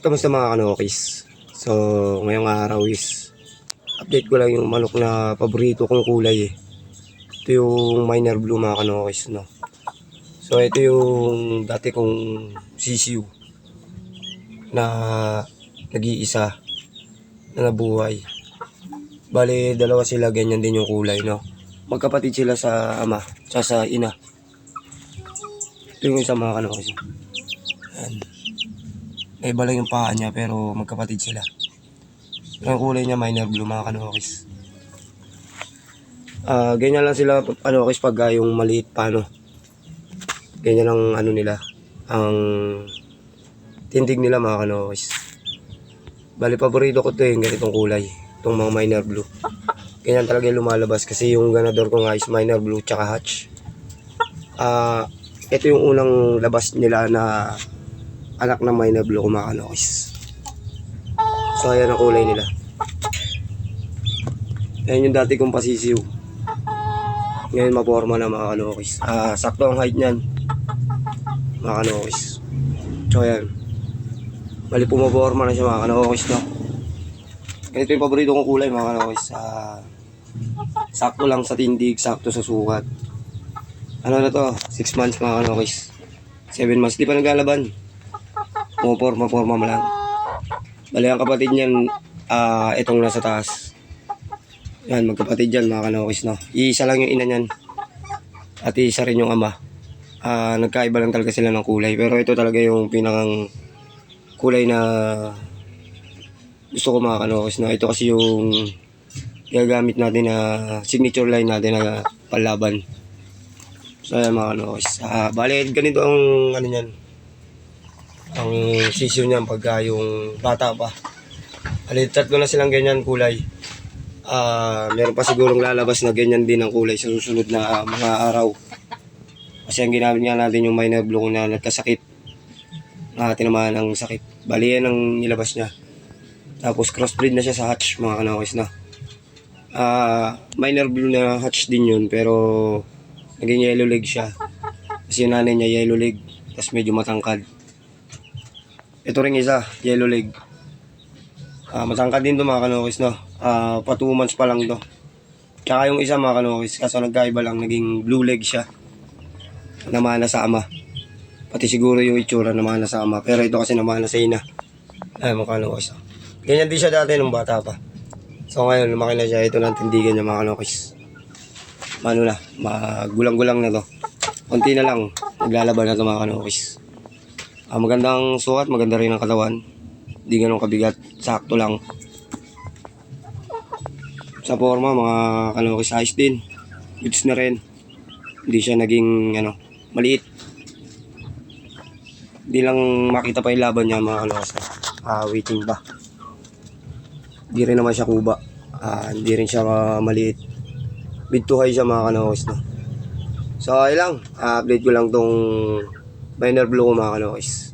Kamusta mga kanokis? So, ngayong araw is update ko lang yung manok na paborito kong kulay eh. Ito yung Miner Blue mga kanokis, no? So, ito yung dati kong sisiw na nag-iisa na nabuhay. Bale, dalawa sila, ganyan din yung kulay, no? Magkapatid sila sa ama, sa ina. Ito yung isa mga kanokis. Ayan. Iba lang yung paa niya pero magkapatid sila. Ang kulay niya Miner Blue mga kanokis. Ganyan lang sila kanokis pag yung maliit pa no. Ganyan ang ano nila. Ang tindig nila mga kanokis. Bali paborito ko to yung ganitong kulay. Itong mga Miner Blue. Ganyan talaga yung lumalabas kasi yung ganador ko nga is Miner Blue tsaka hatch. Ito yung unang labas nila na anak ng Miner Blue mga kanokis. So ayan ang kulay nila. Ayan yung dati kong pasisiw. Ngayon maporma na mga kanokis. Sakto ang height niyan mga kanokis. So ayan. Bali pumaporma na siya mga kanokis no. Ito yung paborito kong kulay mga kanokis. Sakto lang sa tindig, sakto sa sukat. Ano na to? 6 months mga kanokis. 7 months, di pa naglalaban. Pumaporma mo lang. Bali ang kapatid niyan, itong nasa taas. Yan, magkapatid yan mga kanokis no. Iisa lang yung ina niyan. At isa rin yung ama. Nagkaiba lang talaga sila ng kulay. Pero ito talaga yung pinakang kulay na gusto ko mga kanokis no. Ito kasi yung gagamit natin na signature line natin na palaban. So yan mga kanokis. Bali ganito ang ano niyan. Ang sisiw niyan pagka yung bata pa. Alitat ko na silang ganyan kulay. Meron pa sigurong lalabas na ganyan din ang kulay sa susunod na mga araw. Kasi ang ginamit nga natin yung Miner Blue na nagkasakit. Tinamaan ng sakit. Bali yan ang nilabas niya. Tapos crossbreed na siya sa hatch mga kanokis na. Miner Blue na hatch din yun pero naging yellow leg siya. Kasi yung nanay niya yellow leg. Tapos medyo matangkad. Ito rin isa, yellow leg. Matangkad din to mga kanokis no. Pa 2 months pa lang to. Tsaka yung isa mga kanokis, kaso nagkaiba lang, naging blue leg siya. Namana sa ama. Pati siguro yung itsura namana sa ama. Pero ito kasi namana sa ina. Ay mga kanokis. Ganyan din siya dati nung bata pa. So ngayon lumaki na siya. Ito na ang tindigan niya mga kanokis. Ano na, magulang-gulang na to. Konti na lang, naglalaban na to mga kanokis. Magandang sukat, maganda rin ang katawan. Hindi ganun kabigat, sakto lang. Sa forma, mga kanokis size din. Goods na rin. Hindi siya naging maliit. Hindi lang makita pa yung laban niya mga kanokis. Waiting pa. Hindi rin naman siya kuba. Hindi rin siya maliit. Mid to high siya mga kanokis. No? So ayun lang, update ko lang tong Miner Blue ko mga kanokis.